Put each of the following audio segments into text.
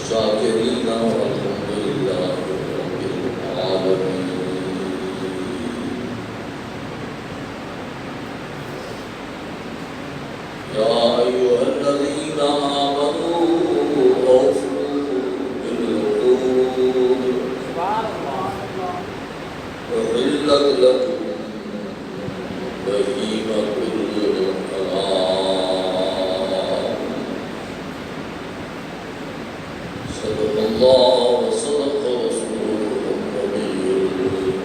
شاکرین والحمد للہ رب العالمین. یا ایھا الذین آمنوا اوفوا بالعقود احلت لکم بہیمۃ الانعام. صدق اللہ وصدق رسولہ النبی الکریم.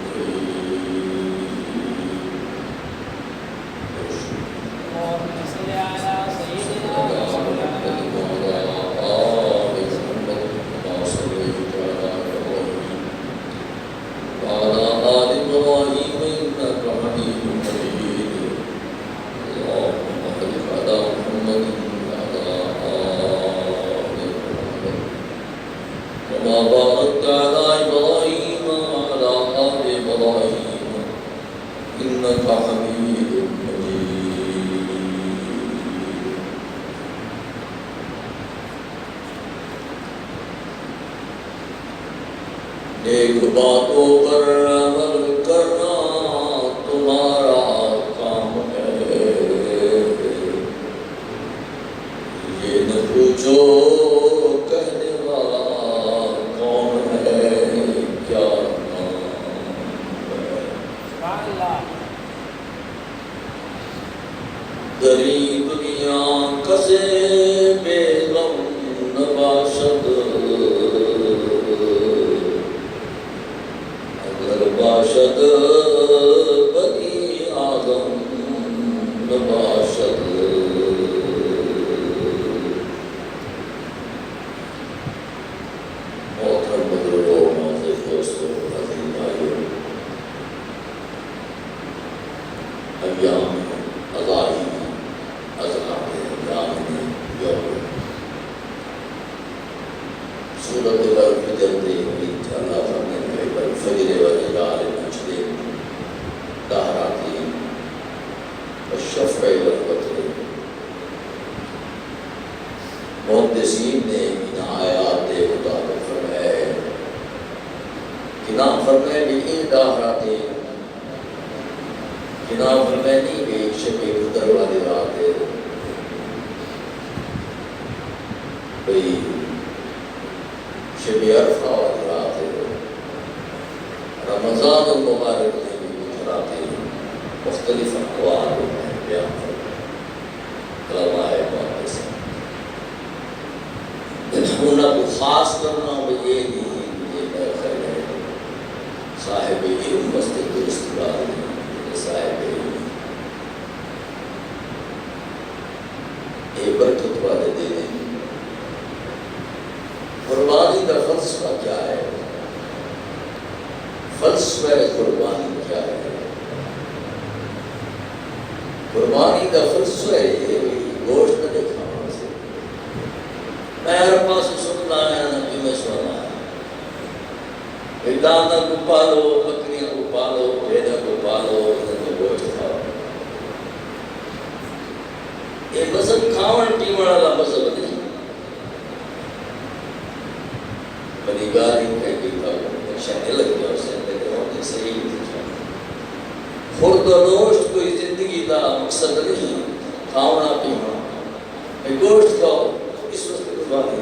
نیک باتوں پر عمل کرنا تمہارا کام ہے. یہ نہ پوچھو کہنے والا کون ہے، کیا نام ہے. دری دنیا کسے بے غم نباشد، باشد بنی آدم نباشد. محترم بزرگوں، معزز دوستوں، عزیز بھائیوں، ایام اضاحی اضحاء ایام یوم سورۃ الفجر ہوئی اللہ فرماتے ہیں والفجر وليال عشر دهرات والشفع والوتر. محدثین نے ان آیات کے مطابق فرمایا ہے کہ نام فرمائے بھی ان دہرات، کہ نام فرمائے نہیں بھی شب قدر والی رات ہے، بھئی شب عرفہ والی رات ہے، رمضان المبارک میں بھی راتیں مختلف اقوال میں بیان علماء محدث انہوں کو خاص کرنا یہ نہیں، یہ میرا خیال ہے صاحب علم واسطے درست بات نہیں. صاحب علم یہ برکت والے دن ہیں. قربانی کا فلسفہ کیا ہے؟ فلسفہ قربانی کیا ہے؟ قربانی کا فلسفہ ہے گوشت نہ کھانا سے. میں ہر پاس سننا ہے نبی میں سنا ہے دانا کو پالو، بکریاں کو پالو، بھیڑا کو پالو، انہیں کو گوشت کھاؤ. یہ مذہب کھاون پیون والا مذہب نہیں. بڑی گالی کہہ کے شکل لگ جاؤ سے صحیح خورد و نوشت کوئی زندگی کا مقصد نہیں. کھانا پینا گوشت کھاؤ اس وقت قربانی،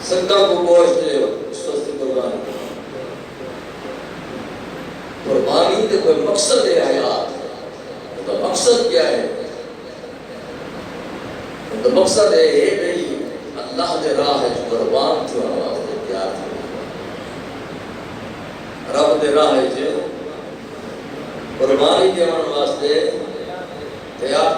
سکا کو گوشت لے اس وقت قربانی. قربانی کا کوئی مقصد ہے حیات، ان کا مقصد کیا ہے؟ ان کا مقصد ہے بھئی اللہ دے راہ قربان تھیون واسطے تیار تھی، رب دے راہ قربانی دیون واسطے تیار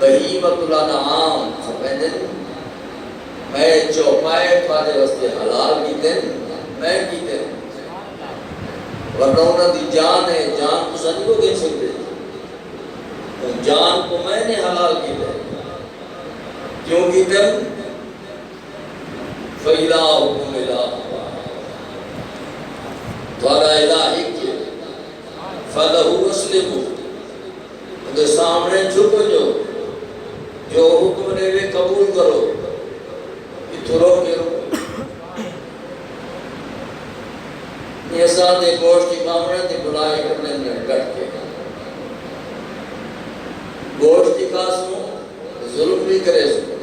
بہیمۃ الانعام فرمائیں میں چوپائے تھوڑے واسطے حلال کیتے میں کیتے، ورنہ انہوں دی جان ہے، جان تو سن کو کہہ سکتے، جان کو میں نے حلال کیتے. کیوں کیتے؟ فَإِلَٰهُكُمْ إِلَٰهٌ وَاحِدٌ، تھوڑا الہ ایک ہے، فَلَهُ أَسْلِمُوا، ان کے سامنے جھک جو حکم نے وہ قبول کرو. اتھرو کے ایسا دے گوشتی کامرے دے بلائی کرنے نے ڈٹ کے گوشتی خاصوں ظلم بھی کرے سو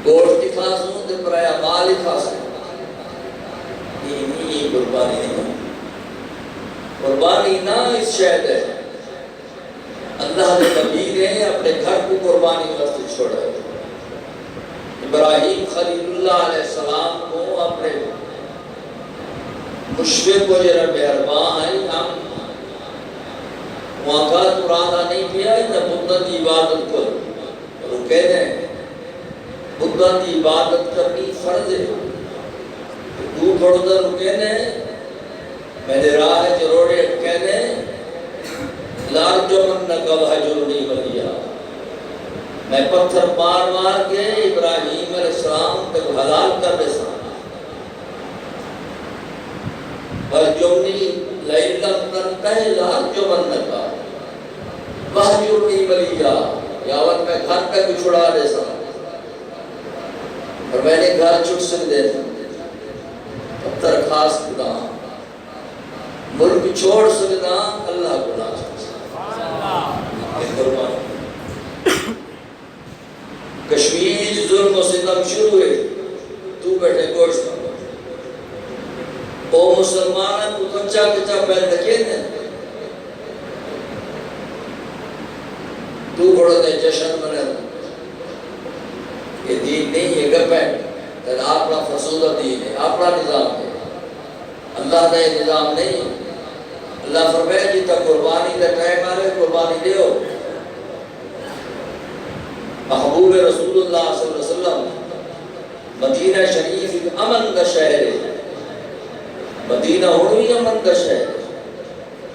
گوشتی خاصوں دے برایا مالی خاصوں یہ قربانی نہیں قربانی نہ اس شہد ہے اللہ نے نبی نے اپنے گھر کو قربانی واسطے چھوڑا ہے ابراہیم خلیل اللہ علیہ السلام کو اپنے مشفق کو جرہ مہربان ہے ہم وہاں کا قرآن نہیں کیا ہے نہ بدھا کی عبادت کو وہ کہتے ہیں بدھا کی عبادت کرنی فرض ہے تو تھوڑا در کہتے ہیں میرے راہ جروڑے کہتے ہیں لار جو من نگا بھاجرنی بلیا میں پتھر مار مار کے ابراہیم علیہ السلام تک حلال کر دے سا بھاجرنی لیلم تنتہ لار جو من نگا بھاجرنی بلیا یاوت میں گھر تک چھڑا دے سا اور میں نے گھر چھٹ سک دے سا پتھر خاص خدا ملک چھوڑ سکنا اللہ کو نہ کشمیر ظلم و ستم شروع ہوئے تو بیٹھے گوشت او مسلمان ہے تو کچا کچا پہل دکھے دیں تو بڑھو دے جشن منے یہ دین نہیں ہے گپ ہے لیکن اپنا فسودہ دین ہے اپنا نظام ہے اللہ نے نظام نہیں اللہ فرمائے جیتا قربانی کا ٹائم آرے قربانی دے ہو محبوب رسول اللہ صلی اللہ علیہ وسلم مدینہ شریف امن کا شہر ہے مدینہ ہوئی امن کا شہر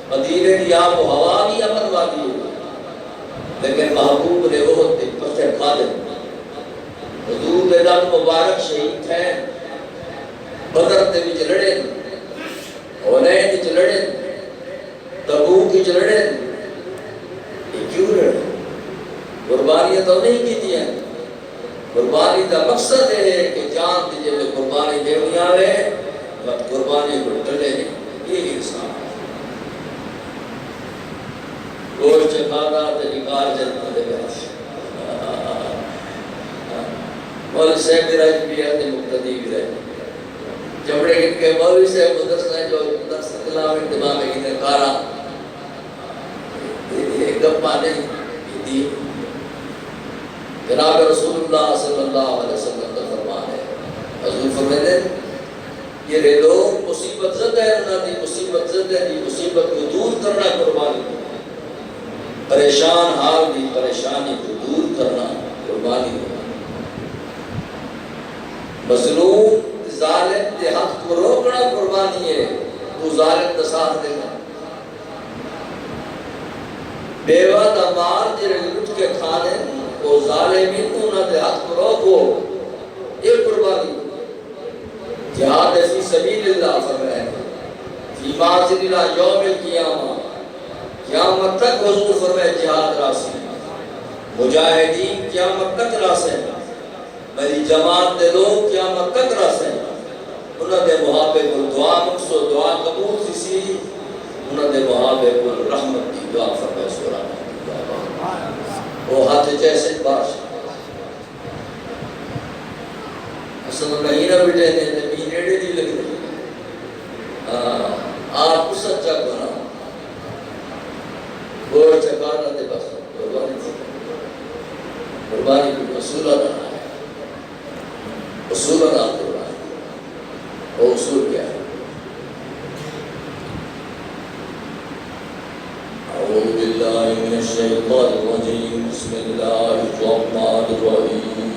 مدینہ کی آب و ہوا بھی امن والی ہے لیکن محبوب نے وہ پتھر کھا دے حضور دیدان مبارک شہید ہیں بدر دے وچ لڑے حنین وچ لڑے تبوک وچ لڑے یہ کیوں لڑے قربانیاں تو نہیں کی دیا قربانی کا مقصد ہے کہ جان دیجئے میں قربانی دیونی آوے بس قربانی کو ڈلے نہیں یہ انسان گوشت کھانا تے نکال جنت دے گئے مولوی صاحب بھی رہے بھی ہے مقتدی بھی رہے جبڑے ان کے مولوی صاحب مدرس نے جو درس کلام انتباہ میں انہیں کارا یہ گپا نہیں یہ دی جناب رسول اللہ صلی اللہ علیہ وسلم کا فرمان ہے حضور فرماتے ہیں یہ لوگ مصیبت زدہ ہے انہوں نے مصیبت زدہ ہے مصیبت کو دور کرنا قربانی پریشان حال دی پریشانی کو دور کرنا قربانی مظلوم ظالم دے حق کو روکنا قربانی ہے تو ظالم دا ساتھ دینا بیوہ دا مار جرے لٹ کے کھانے وہ ظالمین تو نہ دے حق کو روکو یہ قربانی جہاد فی سبیل اللہ فرمائے فی معاذر اللہ یوم القیامہ قیامت تک حضور فرمائے جہاد راسی مجاہدین قیامت تک راسے میری جماعت دے لوگ قیامت تک راسے انہوں نے محابے کو دعا مقصود دعا قبول سی انہوں نے محابے کو رحمت دی دعا فرمائے سورہ وہ ہاتھ جیسے باش اصلا نہیں نہ بٹے نے بھی نیڑے دی لگ رہی آپ کو سچا بنا گوڑ چکانا دے بس قربانی کو اصولہ نہ ہے اصولہ نہ قربانی وہ اصول کیا ہے اعوذ باللہ من الشیطان الرجیم بسم اللہ الرحمن الرحیم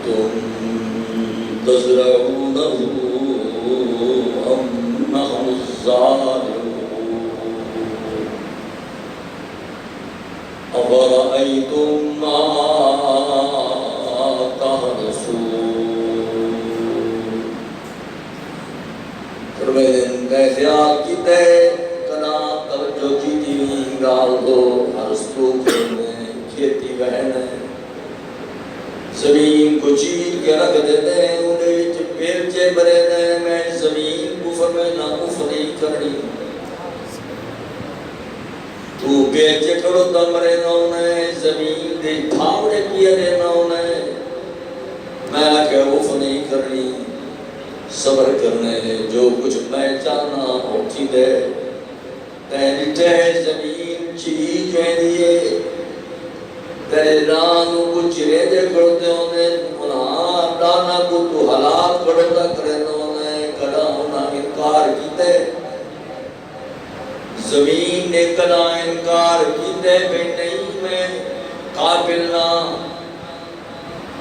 انتم تزرعونه ام نحن الزارعون افرأيتم ما تحرثون فرمائیں کیتے کنا توجہ کی دی گال دو ارسطو میں کھیتی بہن زمین کو چیر کے رکھ دیتے ہیں انہیں پیرچے برے دیں میں زمین کو فرمینا افری کرنی تو پیرچے کھڑو دمرے نہ انہیں زمین دے تھاوڑے پیرے نہ انہیں میں آکے افری کرنی صبر کرنے جو کچھ میں چاہنا ہوتی دے تیری تہ زمین چیز میں دیئے تیرے رانوں کو چرے دے کرتے ہونے منہاں دانا کو تو حلال کرتا کرنے ہونے کڑا ہونا انکار کیتے زمین نے کڑا انکار کیتے بے نہیں میں قابل نہ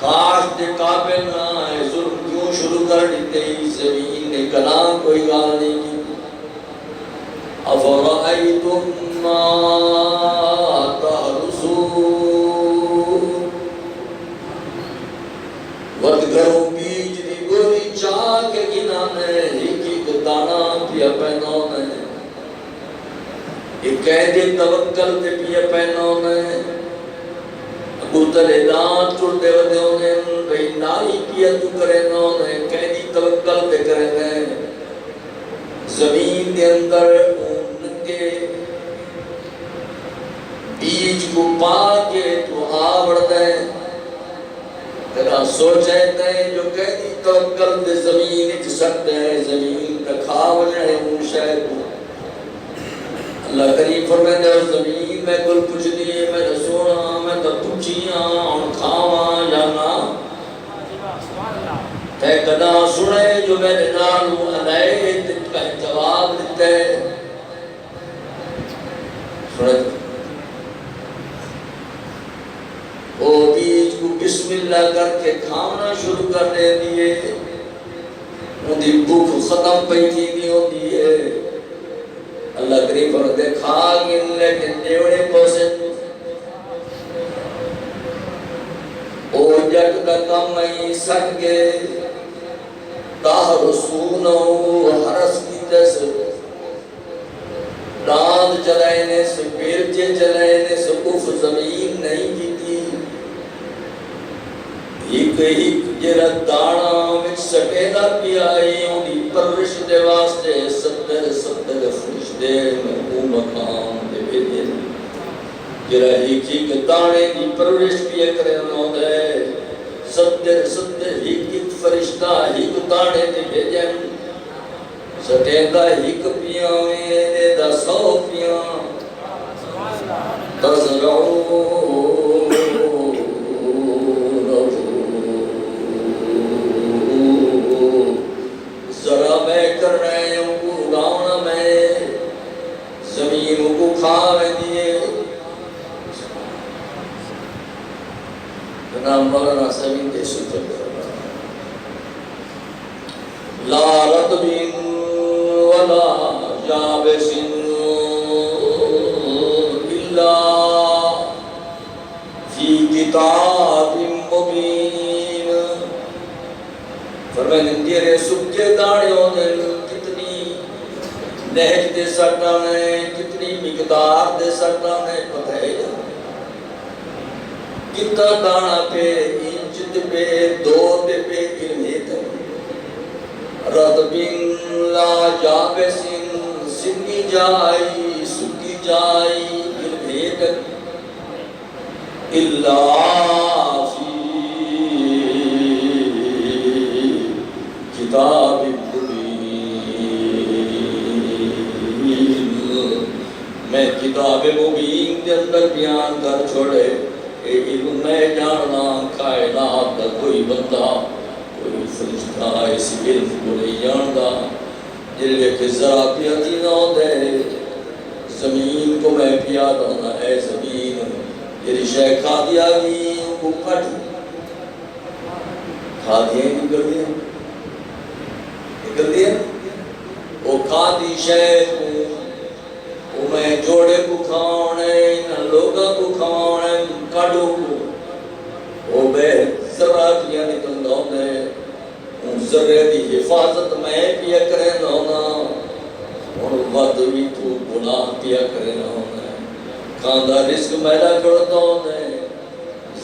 کاش دے قابل نہ ہے ظلم کیوں شروع کر دیتے زمین نے کڑا کوئی گال نہیں کی افرائیتم ما تحرسون ود گھروں بیج دی گوری چاہ کے گنانے ایک دانا پیا پہنونے ایک قید توکل تے پیا پہنونے گوتلے دانت چھوڑتے ودے ہونے بھئی نائی پیا تو کرے نونے قیدی توکل تے کرے زمین دے اندر ننگے بیج کو پا کے تو آوڑ دیں تیرا سوچتے ہیں جو قیدی توکل دے زمین اچ سکتے ہیں زمین کا کھاو جائے ان شہر کو اللہ کریم فرمائے دے زمین میں کل کچھ دیئے میں رسونا میں تو پچھیاں ان کھاواں جانا تے کدا سنے جو میں نے نالو علیہ تک کا جواب دیتے سنے وہ بیج کو بسم اللہ کر کے کھانا شروع کر دے دیئے ان دی بھوک ختم پہنچی نہیں ہوتی ہے اللہ کریم فرماتے کھا گن لیکن دیوڑے پوسن او جٹ کا کم میں سٹ گئے تحرسونو حرس کی تیس داند چلائنے سے پیرچے چلائنے سے اف زمین نہیں کی تھی ایک جرد دانا وچ سٹیدہ پی آئی انہی پرش دے واسطے ستر فرش دے میں مقام دے بھیجے جرہ ایک دانے دی پرش پی کرے انہوں دے ستر ایک فرشتہ ایک دانے دے بھیجے سٹیدہ ایک پیاں میں دا 100 پیاں تزرعون ذرا میں کر رہے ہوں کو گاؤنا میں زمین کو کھاوے دیئے جناب مولانا زمین دے سکر لا رطب ولا جابس الا فی کتاب مبین فرمائے نندیرے سکے داڑیوں نے کتنی نہج دے سکتا نے کتنی مقدار دے سکتا نے پتہ ہے کتنا دانا پہ انچ دے پہ 2 دے پہ علمیت رطبین لا جابسین سنگی جائی سکی جائی علمیت اللہ کتاب مبین میں کتاب مبین کے اندر بیان کر چھوڑے اے علم میں جاننا کائنات کا کوئی بندہ کوئی فرشتہ اس علم کو نہیں جانتا جلے کے ذرا پیاتی نہ دے زمین کو میں پیادا نہ اے زمین جلی شے کھا دیا گی کو کٹ کھا دیا نکل دیا نکل دیا وہ کھا دی شے کو میں جوڑے کو کھاؤنے نہ لوگا کو کھاؤنے کڑو کو وہ بے ذرا کیا نکل دے ان ذرے دی حفاظت میں پیا کرے نونا اور وقت تو گناہ کیا کرے نہ ہونے کاندہ رزق میدہ کرتا ہونے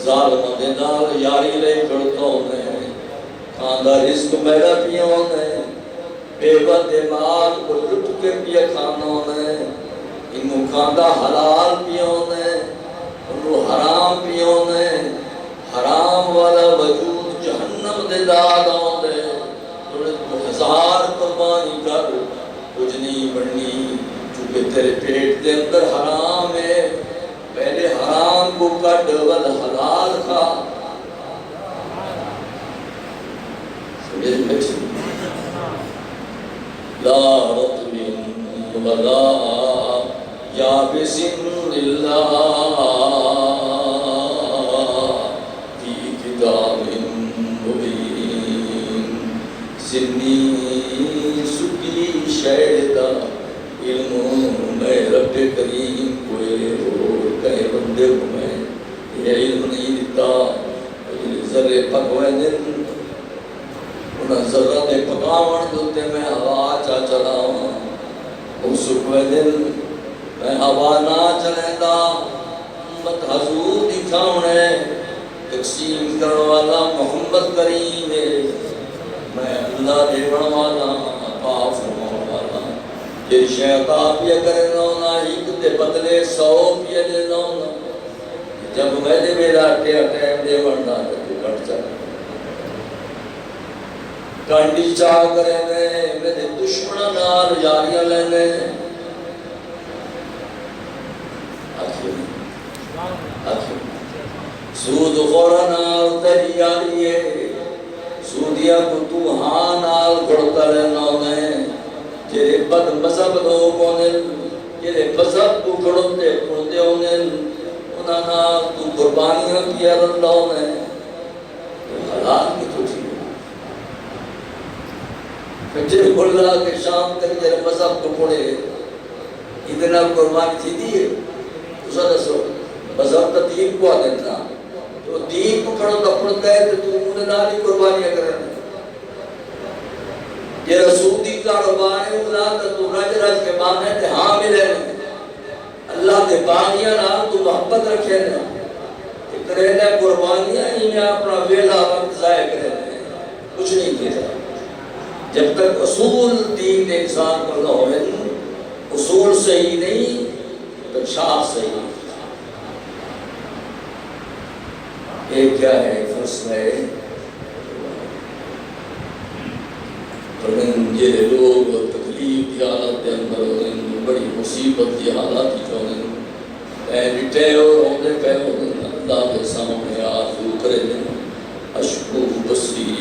ظالمہ دے نال یاری لے کرتا ہونے کاندہ رزق میدہ پیا ہونے بے بد مال کو لٹ کے پیا کھانا ہونے انہوں کاندہ حلال پیا ہونے انہوں حرام پیا ہونے حرام والا وجود جہنم دے داد ہونے تو ہزار قربانی کر کچھ نہیں بڑھنی چونکہ تیرے پیٹ دے اندر حرام ہے پہلے حرام کو کٹ ول حلال کھا سمجھے بچی لا رطب ولا یابس الا فی کتاب مبین سنی سکی شیدہ علم میں رب کریم کوئے اور کہے بندے کو میں یہ علم نہیں دیتا ذرے پکوینن انہاں ذرہ دے پکاون دوتے میں ہوا چا چلاؤں وہ سکوینن میں ہوا نہ چلیں دا امت حضور دکھاؤنے تقسیم کرنے والا محمد کریم ہے میں اللہ دیوان والا عطا فرمان والا یہ شیطا پیا کرے نونا ایک تے بدلے 100 پیا دے نونا جب میں دے میرا ٹیم دے ورنہ تو کٹ جائے کانڈی چاہ کرے میرے دشمنہ نال جاریاں لینے سود خورا نال تیری آری ہے سودیا کو تو ہاں نال گھڑتا رہنا ہونے جیرے بد مذہب لوگ ہونے جیرے مذہب کو گھڑتے ہونے انہاں نال تو قربانیاں کیا رہنا ہونے حلال کی تو تھی جیرے اللہ کے شام تک جیرے مذہب کو پڑے اتنا قربانی تھی دیئے اسا دسو مذہب تا دین کو آدھنا تو دین کو کھڑا تو پڑھتا ہے تو انہیں نالی قربانیاں کرنے یہ رسولی کاروبار ہے اللہ تو رج رج کے مانے تے ہاں ملے اللہ دے بانیاں نہ تو محبت رکھے نا کہ کرنے قربانیاں ہی میں اپنا ویلا وقت ضائع کرنے کچھ نہیں کیا جب تک اصول دین دے انسان پر نہ ہوئے اصول صحیح نہیں تو شاہ صحیح ایک کیا ہے فصل ہے جنہیں لوگ تکلیف کی حالت کے اندر بڑی مصیبت کی حالات کی جو لٹے اور ہونے پہ اللہ کے سامنے آرزو کرے اشکو بصری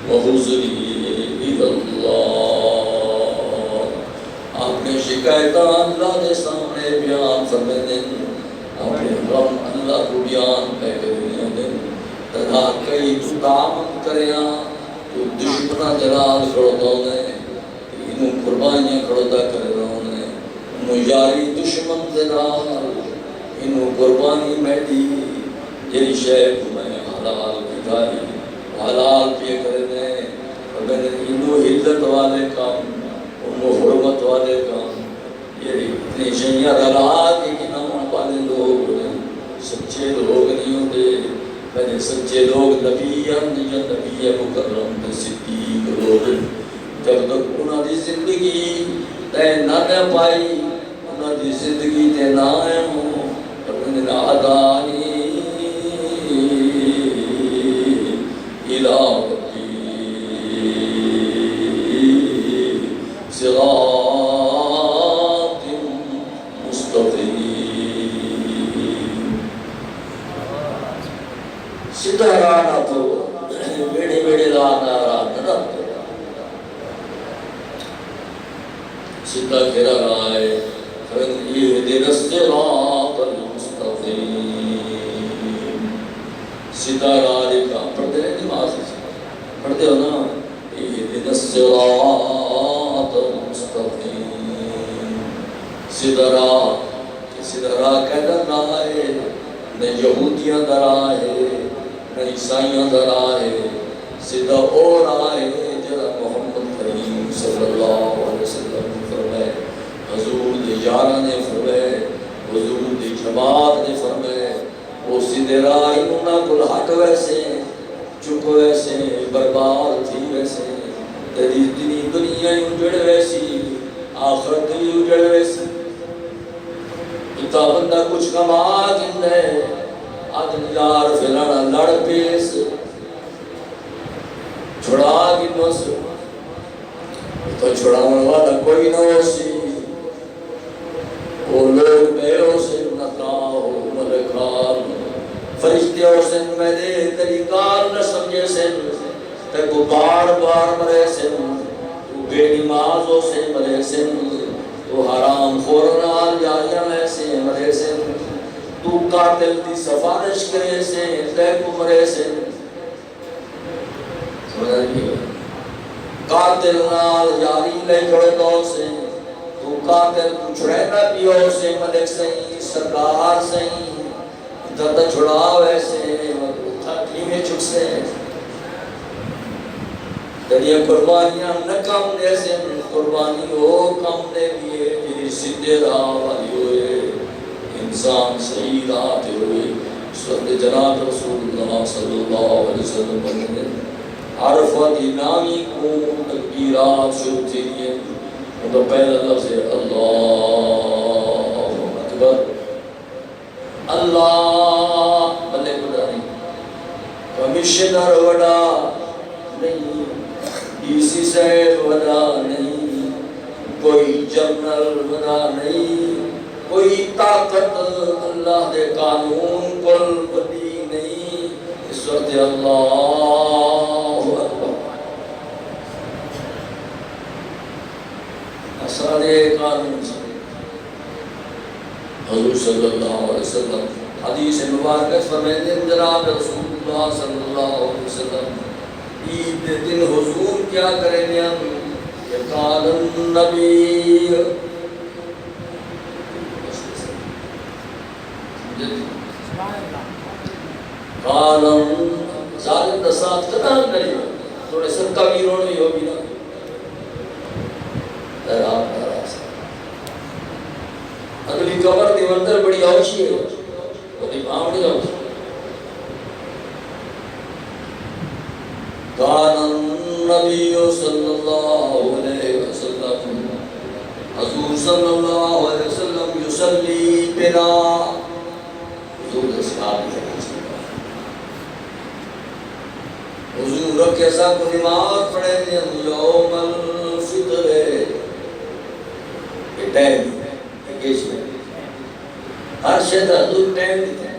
وحزنی اللہ آپ نے شکایتہ اللہ کے سامنے بیان فرمائے اپنے غم اللہ کو بیان پہ کرنے دیں تنہا کئی تو دامن کریاں تو دشمنہ جلال کھڑتا ہونے انہوں قربانیاں کھڑتا کر رہا ہونے انہوں یاری دشمن جلال انہوں قربانی میں دی جیری شیخ میں حلال کی داری حلال پہ کرنے اگر انہوں حلت والے کام انہوں حرمت والے کام یہ اتنی شیعہ دلال کی نمان والے لوگ سچے لوگ نہیں ہوتے میں سچے لوگ نبیان یا نبی مکرم صدیق لوگ جب تک انہوں دی زندگی تے نہ پائی انہوں دی زندگی تے نہ آئے ہوں انہوں نے عدانی الہ صراط مستقیم سیدھا رانا تو بیڑی بیڑی رانا رانا سیدھا گھرا رائے اہدنا الصراط المستقیم سیدھا رانے کا پڑھتے ہیں نماز پڑھتے ہو نا اہدنا الصراط المستقیم سیدھا راہ کہتا نہ ہے نہ یہودیاں در آئے نہ عیسائیاں در آئے سیدھا اور آئے جرا محمد کریم صلی اللہ علیہ وسلم فرمائے، حضور دے یاراں نے فرمائے، حضور دی جماعت نے فرمائے، وہ سیدھے راہ انہاں کول ہٹ ویسے چپ ویسے برباد تھی ویسے تیری دنیا اجڑ ویسی آخرت بھی اجڑ ویسی۔ اتا بندہ کچھ کما جندے آدم یار فلانا لڑ پیس چھڑا گنوس تو چھڑاون والا کوئی نہ ہو سی، وہ لوگ بے ہو سن نکاہ ملکان فرشتے ہو سن میں دے طریقار نہ سمجھے سن تے کو بار بار مرے سن، تو بے نماز ہو سے مرے سن، تو حرام خورنال جائیاں میں سے مرے سن، تو قاتل دی سفارش کرے سے تے کو مرے سن۔ قاتل نال یاری لے جڑے دو سے، تو قاتل کچھ رہنا پیو سے ملک سہیں سردار سہیں درد چھڑا ویسے تھکی میں چک سے دنیا قربانیاں نہ کم دے سے قربانی ہو کم دے دیئے جنہی سدھے راہ والی ہوئے انسان صحیح راہ پہ ہوئے۔ صد جناب رسول اللہ صلی اللہ علیہ وسلم نے عرفت نامی کو تکبیرات شروع تھی دیئے، ان کا پہلا لفظ ہے اللہ اکبر، اللہ بلے بڑا نہیں، کمیشنر وڈا نہیں، ڈی سی صاحب وڈا نہیں، کوئی جنرل وڈا نہیں، کوئی طاقت اللہ دے قانون کل بڑی نہیں، اس وقت اللہ اکبر سارے قانون سے حضور صلی اللہ علیہ وسلم حدیث مبارکہ فرمائتے ہیں جناب رسول اللہ صلی اللہ علیہ وسلم عید دن حضور کیا کریں گے ہم کہ قال النبی قال ظالم دسات کتنا نہیں تھوڑے صدقہ بھی رونے ہوگی نا اگلی قبر دی منظر بڑی آوشی ہے بڑی بھاوڑی آوشی۔ کان النبی صلی اللہ علیہ وسلم حضور صلی اللہ علیہ وسلم یصلی بنا حضور اسلام ہے حضور کیسا کو نماز پڑھے دیں یوم الفطر یہ ٹائم ہر شہد حضور ٹائم دیتے ہیں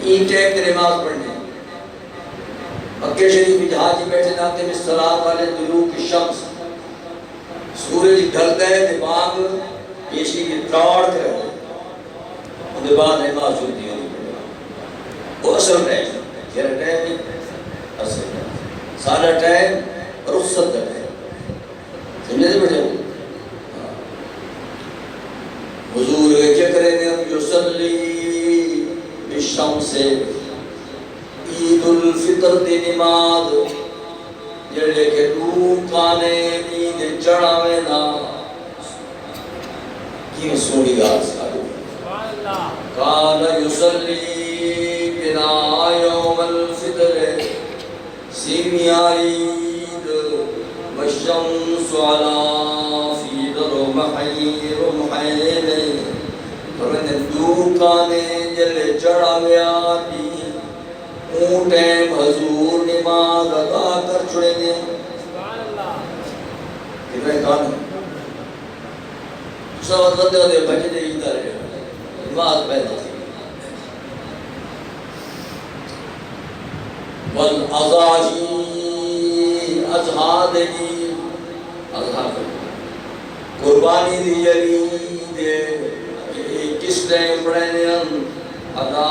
این ٹائم کی نماز پڑھنے مکہ شریف میں جہاں جی بیٹھے ناتے میں صلاة والے دلوک الشمس سورج ڈھل گئے دماغ پیشی کی تراڑ کرے ان کے بعد نماز ہوتی ہے وہ اصل ٹائم کیا ٹائم نہیں اصل ٹائم سارا ٹائم رخصت کا ٹائم سمجھے تھے بیٹھے حضور کیا کریں گے ہم یصلی بالشمس عید الفطر دی نماز جڑے کہ دوکانے عید چڑھاوے نا کی سونی گاز سارو کان یصلی بنا یوم الفطر سیمیہ عید والشمس علی رمحین فرمائے دوکانے جلے چڑھا گیا دی اون ٹائم حضور نماز ادا کر چھڑے دیں کتنے کھانا سب ادھر دے بچے دے ادھر نماز پیدا تھی والعضاہی اضحا دے دی اضحا کر قربانی دی جلی دے کس ٹائم پڑھنے ہم ادا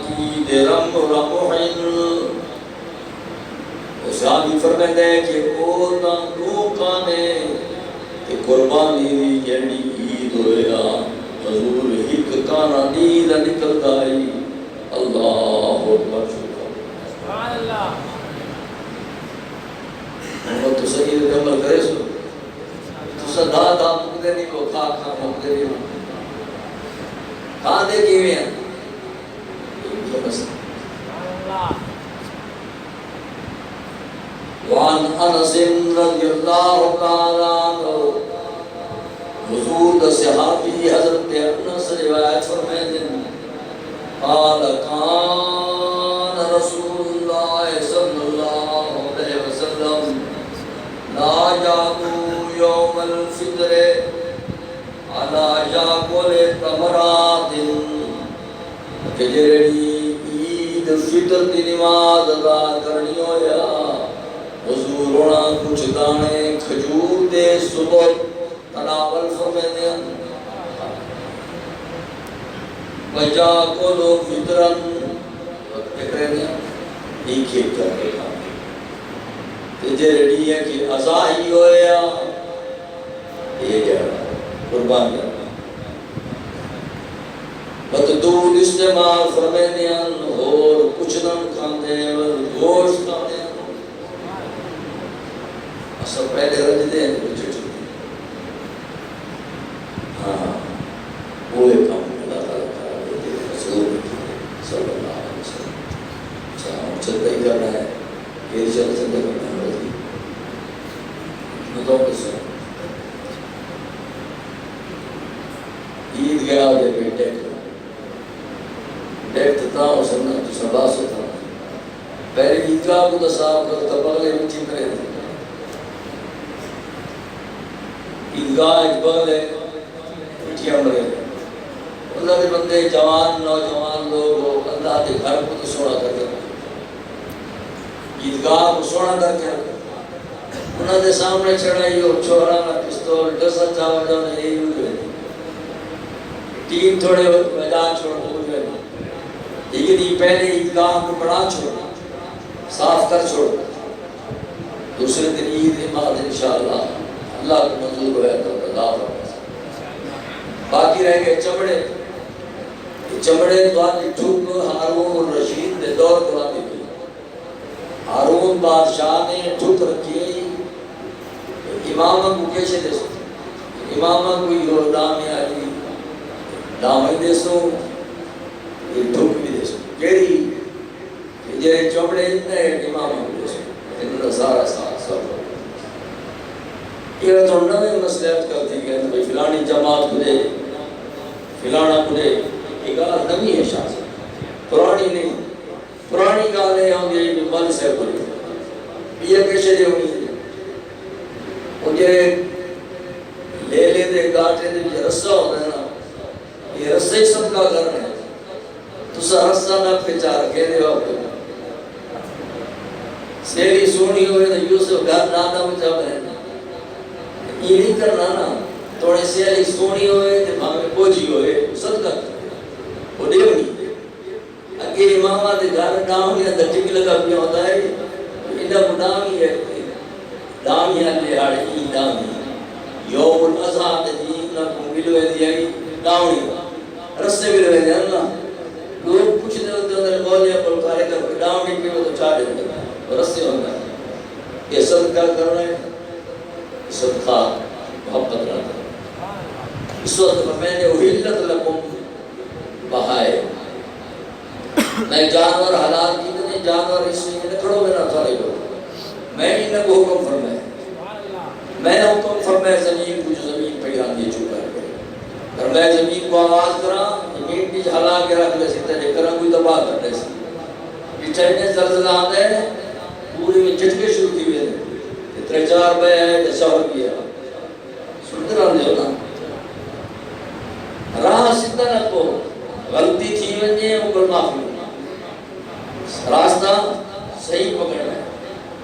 کی دے رم رمحن اس آدھی فرمائے دے کہ اونا لوکانے کہ قربانی دی جلی عید ہویا حضور ہک کانا دید نکل دائی اللہ اکبر سبحان اللہ محمد تو صحیح یہ عمل کرے سو تو سدا دا مقدے نہیں کو کھا کھا مقدے نہیں کھا دے کیویں ہیں یہ بس وان انس رضی اللہ تعالی عنہ حضور دا صحابی حضرت انس روایت فرمائے قال کان رسول اللہ صلی اللہ علیہ وسلم لا یادو یوم الفطر علا یاکل تمرات کہ جڑی عید فطر دی نماز ادا کرنی ہویا حضور ہونا کچھ دانے کھجور دے صبح تناول فرمینے وجا کو لو فطرن فکرے نے ہی کھیت کر کے کھا تجھے ریڈی ہے کہ ازاہی ہویا یہ جا قربان کرنا بتدود استعمال فرمینے اور کچھ نم کھاندے گوشت کھاندے سب پہلے رج دیں کچھ ہاں وہ ایک کام اللہ تعالیٰ کرا دیتے ہیں رسول صلی اللہ علیہ وسلم ہم چلتا ہی کرنا ہے یہ چلتا کرنا ہے رضی بتاؤ کس سے عید گیا دے پہ ڈیکھ تھا اور سننا تو سباس ہوتا پہلے عیدگاہ کو تو صاحب کرتا بغلے مٹی میں رہتے عیدگاہ ایک بغل ہے مٹھیاں مرے اللہ کے بندے جوان نوجوان لوگ اللہ کے گھر کو تو سونا کر کے عیدگاہ کو سونا کر کے انہوں نے سامنے چڑھائی اور چھوڑانا پستول ڈسا چاول جانا یہی ہوئے ٹیم تھوڑے میدان چھوڑ ہوئے لیکن یہ پہلے عیدگاہ کو بڑا چھوڑا صاف کر چھوڑا دوسرے دن عید نماز انشاءاللہ اللہ کو منظور ہویا تو اللہ فرمائے باقی رہ گئے چمڑے چمڑے تو آنے ٹھوک ہارون رشید نے دور قرآن کی ہارون بادشاہ نے ٹھوک رکھی امامہ کو کیسے دے سو امامہ کو یہ دامی آئی دامی دے سو یہ ٹھوک بھی دے سو کہری یہ چمڑے اتنے امامہ کو دے سو انہوں سارا سب یہ تو نوے مسئلات کرتی کہ بھئی فلانی جماعت کو دے فلانا کو دے یہ گال نمی ہے شاہ سے پرانی نہیں پرانی گالیں ہوں گے یہ مل سے بھلی یہ کیسے دے ہونی ہے مجھے لے لے دے گاٹے دے جو رسہ ہوتا ہے نا یہ رسہ ہی سب کا کر رہے ہیں تو سا رسہ نہ پھچا رکھے دے آپ کو سیلی سونی ہوئے تو یوسف گھر نانا مجھا بہن یہ نہیں کرنا نا توڑے سیلی سونی ہوئے تو بھامے پوچھی ہوئے صدقہ وہ دیو نہیں اگر امامہ دے گھر ڈاؤں یا دٹک لگا پیا ہوتا ہے انہا کو ڈامی ہے ڈامی ہے لہاڑے ای ڈامی یوم الازہا دے انہا کو ملوے دیائی ڈاؤنی رسے ملوے دیا نا لوگ کچھ دے ہوتے ہیں مولیا پر کارے کر کے ڈاؤنی پہ وہ تو چاڑے ہوتا رسے ہوتا ہے یہ صدقہ کر رہے ہیں صدقہ محبت رہتا ہے اس وقت میں نے احلت لکم بہائے میں جانور حلال کی نہیں جانور اس میں نکڑو میں نہ تھوڑے گو میں انہیں کو حکم فرمائے میں نے حکم فرمائے زمین کو جو زمین پہ یہاں دیے چکا ہے اور میں زمین کو آواز کرا زمین بھی حلا کے رکھ لے سکتے ہیں کرا کوئی دبا کر لے سکتے یہ چہنے زلزلہ آتا ہے پوری میں جھٹکے شروع کی ہوئے ہیں اتنے چار بے ہیں کہ شہر کیا سنتے رہا دے ہونا راہ سدھا نہ کو غلطی تھی ونجے مکل معافی راستہ صحیح پکڑنا ہے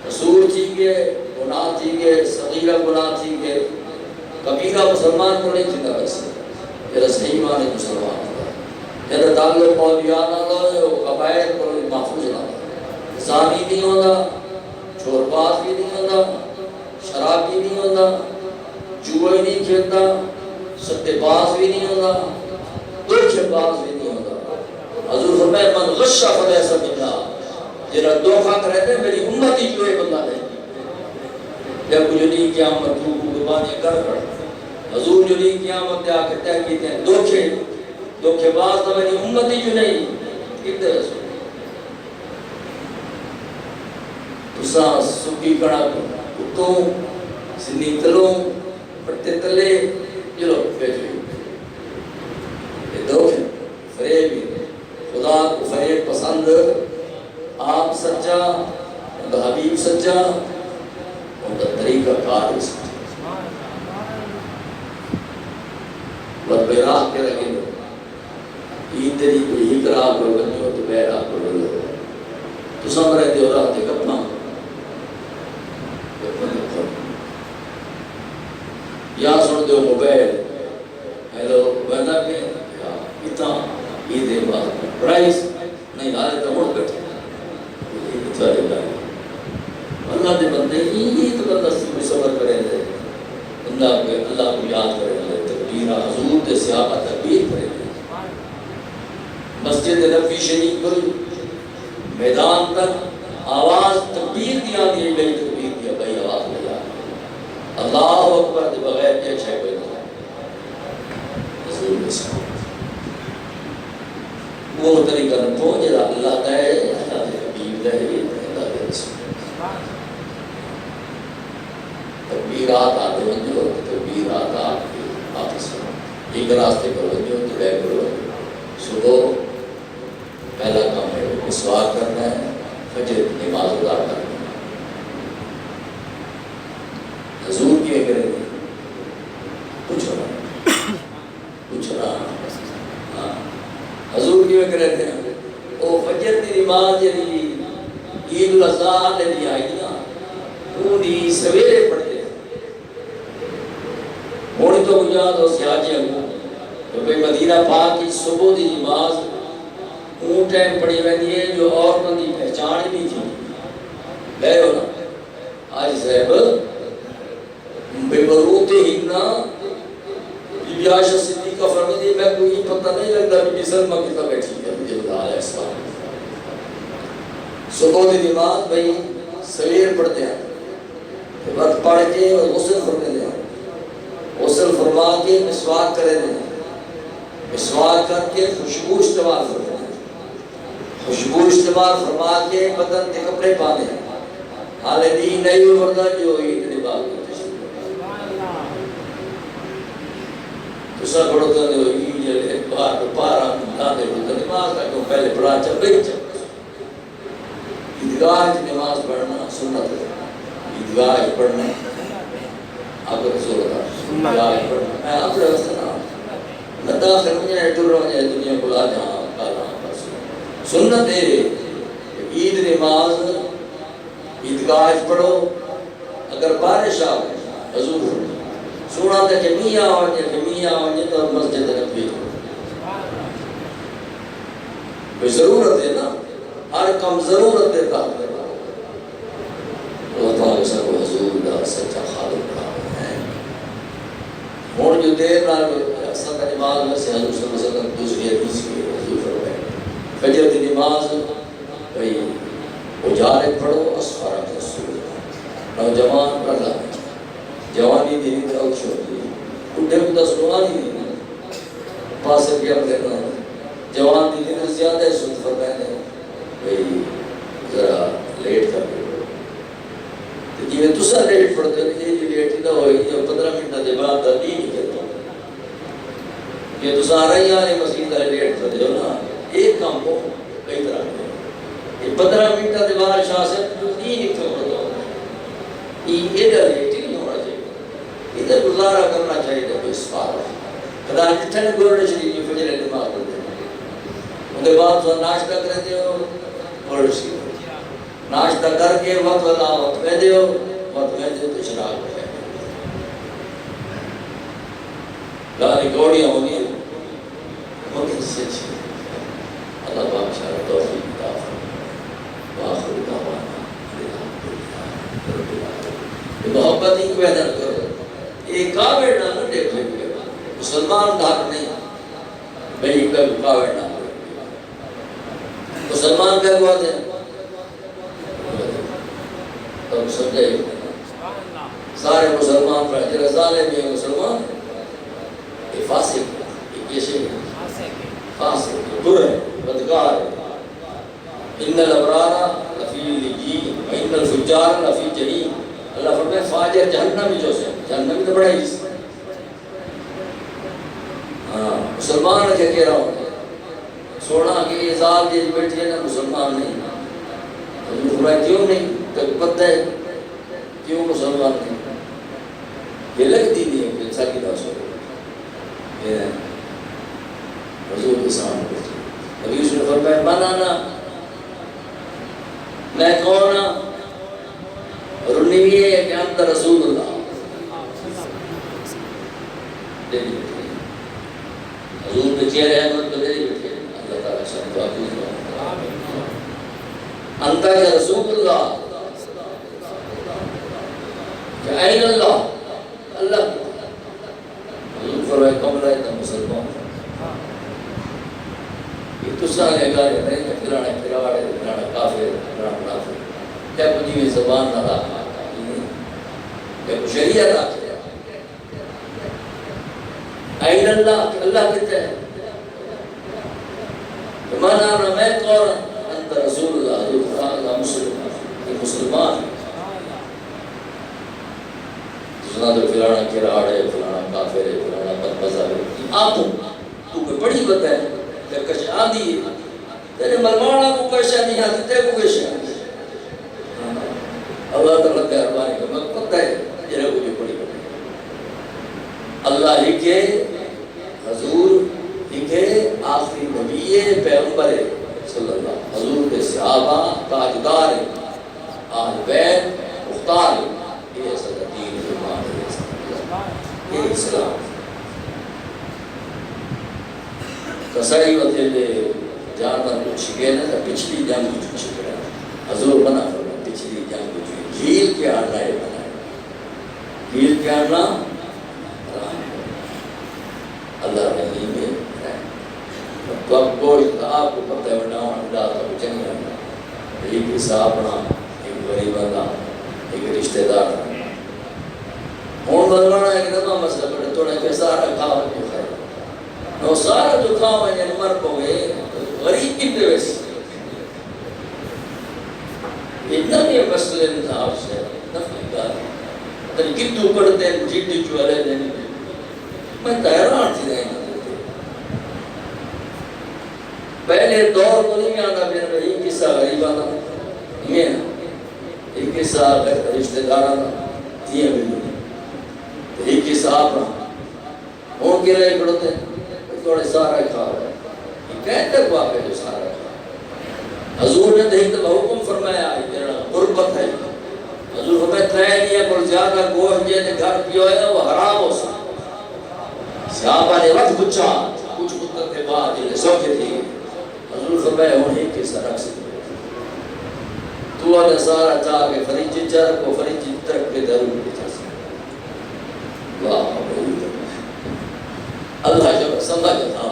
قصور تھی گئے گناہ تھی گئے صغیرہ گناہ تھی گئے کبیرہ مسلمان کو نہیں تھا ویسے یہ صحیح معنی مسلمان ہوتا ہے تعلق مولیان اللہ ہے وہ قبائل کو محفوظ نہ زانی نہیں ہوتا چور باز بھی نہیں ہوتا شراب بھی نہیں ہوتا جوئی نہیں کھیلتا ستے باز بھی نہیں ہوتا دلچ باز بھی نہیں ہوتا حضور فرمائے من غشہ فلیسا منا جنہا دھوکہ کرتے ہیں میری امت ہی جو ہے بندہ نہیں جب جو نہیں قیامت تو قربانی کر حضور جو نہیں قیامت آ کے طے کیتے ہیں دھوکے باز تو میری امتی جو نہیں کتنے رسول تساں سکی کڑا کتوں سنی تلوں پٹے تلے جلو بیچوئی یہ دھوکے فریب خدا کو فریب پسند آپ سچا ان کا حبیب سچا ان کا طریقہ کار سچا بس بے راہ کے رکھیں گے این دری کوئی ہی راہ کرو گنی ہو تو بے راہ کرو گے تو سم رہتے ہو راہ تے کپنا یا سن دو موبائل ہیلو ویدہ کے اتنا یہ دے بات پرائز نہیں آرے تو مڑ بیٹھے چلے گا اللہ دے بندے یہ تو بندہ سبھی صبر کریں دے اللہ کو یاد کریں دے تکبیرہ حضور دے صحابہ تکبیر کریں دے مسجد نبی شریف پر میدان تک آواز تکبیر دیا دی گئی تکبیر دیا بھائی آواز لیا اللہ اکبر دے بغیر کیا چھے کوئی نہیں حضور دے صحابہ وہ طریقہ نہ پہنچے اللہ دے اللہ دے حبیب دے اللہ دے رسول تکبیرات آتے بندے ہو تکبیرات آتے آپس میں ایک راستے پر بندے ہو تو بے کرو صبح پہلا کام ہے مسواک کرنا ہے فجر نماز ادا کرنا ہے حضور کیے کریں گے کچھ رہا حضور کیے کریں گے وہ فجر کی نماز یعنی عید الاضحیٰ نے آئی نا پوری سویرے پڑھتے ہیں ہونی تو یاد ہو سیاجی ہوں کہ مدینہ پاک کی صبح دی نماز اون ٹائم پڑھی رہی ہے جو عورتوں کی پہچان ہی نہیں تھی گئے ہو نا آج صاحب بے بروتے ہی نا بی عائشہ صدیقہ فرماتی ہے میں کوئی پتہ نہیں لگتا بی سلمہ کتنا بیٹھی ہے مجھے بتا علیہ السلام صبح دی نماز بھئی سویر پڑھتے ہیں وقت پڑھ کے غسل فرماتے ہیں غسل فرما کے مسواک کرے دیں مسواک کر کے خوشبو استعمال فرماتے ہیں خوشبو استعمال فرما کے بدن کے کپڑے پانے ہیں حال دین نہیں ہوتا جو عید نباز ہوتے تو سب بڑھتا ہے عید جلے پارا مدانے ہوتا نماز کا کیوں پہلے پڑھا چل رہی چل عیدگاہ نماز پڑھنا سنت ہے عیدگاہ پڑھنا آپ کو رسول اللہ عیدگاہ پڑھنا میں آپ سے رسنا نہ داخل ہوں جائے ٹر رہا جائے دنیا بلا جہاں کالا سنت ہے عید نماز عیدگاہ پڑھو اگر بارش آ حضور سونا تھا کہ میاں آوانجے تو مسجد نبی کوئی ضرورت ہے نا ہر کم ضرورت دیتا اللہ تعالیٰ سب حضور دا سچا خالق ہے اور جو دیر نال سب نماز میں سے حضور صلی اللہ علیہ وسلم دوسری حدیث کی حضور فرمائے فجر دی نماز بھئی اجارے پڑھو اسفارہ رسول نوجوان پڑھا جوانی دی نہیں تراؤ چھوڑی اٹھے کو سنوانی نہیں پاسے کیا پڑھنا جوان دی نہیں زیادہ سن فرمائے بھئی ذرا لیٹ کر تو جی میں دوسرا لیٹ پڑھتے ہیں یہ لیٹ نہ ہوئی جو 15 منٹ دے بعد تبدیل نہیں کرتا یہ تو سارا ہی آنے مسجد ہے لیٹ کر دے نا ایک کام کو کئی طرح کے یہ 15 منٹ دے بعد شاہ سے یہ نہیں کرتا یہ ادھر لیٹ نہیں ہونا چاہیے ادھر گزارا کرنا چاہیے تو اس بار خدا جتنے گورنر شریف کی فجر نماز پڑھتے ہیں ان کے بعد تو ناشتہ کرتے ہو اور ناشتہ کر کے وقت وقت میں دیو تو شراب ہو جائے گالی گوڑیاں ہونی ہیں بہت سے اچھی اللہ بادشاہ توفیق عطا فرمائے وآخر دعوانا یہ محبت ہی پیدا کرو ایک کاوڑ نہ دیکھو مسلمان دھار نہیں بھئی کاوڑ نہ مسلمان کیا ہوا دیں تب سمجھے سارے مسلمان پر جرزانے بھی مسلمان یہ فاسق ہے، یہ کیسے فاسق ہے، برا ہے، بدکار ہے. ان الابرار لفی الجحیم وان الفجار لفی جحیم. اللہ فرمائے فاجر جہنمی جو سے جہنمی تو بڑا ہی مسلمان ہے کہہ رہا ہوں سونا کہ یہ ذات یہ بیٹھی ہے نا مسلمان نہیں. حضور فرمائے کیوں نہیں؟ تک پتہ ہے کیوں مسلمان نہیں؟ یہ لگتی نہیں ہے کہ ساکی داس ہو یہ حضور کے سامنے بیٹھی. نبی اس نے فرمایا من انا، میں کون ہوں؟ اور انہیں بھی ہے کہ انت رسول اللہ. حضور کے چہرے احمد کو دے بیٹھے اللہ تعالیٰ شان دعا کی انت یا رسول اللہ کہ این اللہ اللہ. حضور فرمائے کمرہ ہے تو مسلمان. یہ تو سالے گا ہے نہیں کہ پھرانے پھراڑے پھرانا کافر پھرانا منافق کیا کچھ یہ زبان نہ رکھا کیا کچھ شریعت رکھا. این اللہ کہ اللہ کہتے ہیں مانا میں کون انت رسول اللہ حضور اللہ مسلم یہ مسلمان سنا تو فلانا کراڑ ہے فلانا کافر ہے فلانا بدمزہ ہے. آپ تو کوئی بڑی بات ہے کہ کچھ آدھی ہے تیرے ملوانا کو کشا نہیں آتی تے کو کشا اللہ تعالیٰ کے اربانی کا مقصد پتہ ہے یہ رہو جو بڑی بات ہے. اللہ ہی کے حضور ہی کے آخری نبی پیغمبر صلی اللہ حضور کے صحابہ تاجدار آل بیت مختار یہ صدر دین ایمان یہ اسلام. کسائی وقتے لے جانور کو چھگے نا پچھلی جنگ کو چھگے حضور بنا فرما پچھلی جنگ کو چھگے جھیل کے آنا ہے بنا ہے جھیل کے آنا اللہ رحیم ہے. تو اب گوشت آپ کو پتہ ہے بناؤں اللہ تو چنگی رہنا ایک حساب نہ ایک غریب بندہ ایک رشتہ دار ہون بلوانا ایک دمہ مسئلہ پڑے توڑے کہ سارا کھاؤ جو خیر نو سارا جو کھاؤ ہے جن مر پوئے غریب کی دیویس اتنا بھی مسئلہ انتحاب سے نفعی دار تن کتو پڑھتے ہیں جیٹی چوالے دینے میں تحران تھی رہنا پہلے دور کو نہیں آنا پھر میں ایک قصہ غریب آنا یہ ایک قصہ رشتہ دار آنا یہ بھی ایک قصہ آپ رہا ہون کے رہے پڑھتے ہیں تھوڑے سارا کھا رہا ہے یہ کہتے کو آپ ہے جو سارا کھا حضور نے دہی تو حکم فرمایا غربت ہے حضور فرمایا ترینی ہے پر زیادہ گوشت جینے گھر پیو ہے وہ حرام ہو سا صحابہ نے وقت پچھا کچھ مدت کے بعد جنہیں سوچے تھی حضور فرمایا ہونے کے سرک سے تو آدھا سارا چاہ کے فریجی چرک کو فریجی ترک کے درون بچا سکتا واہ اللہ جب سمجھتا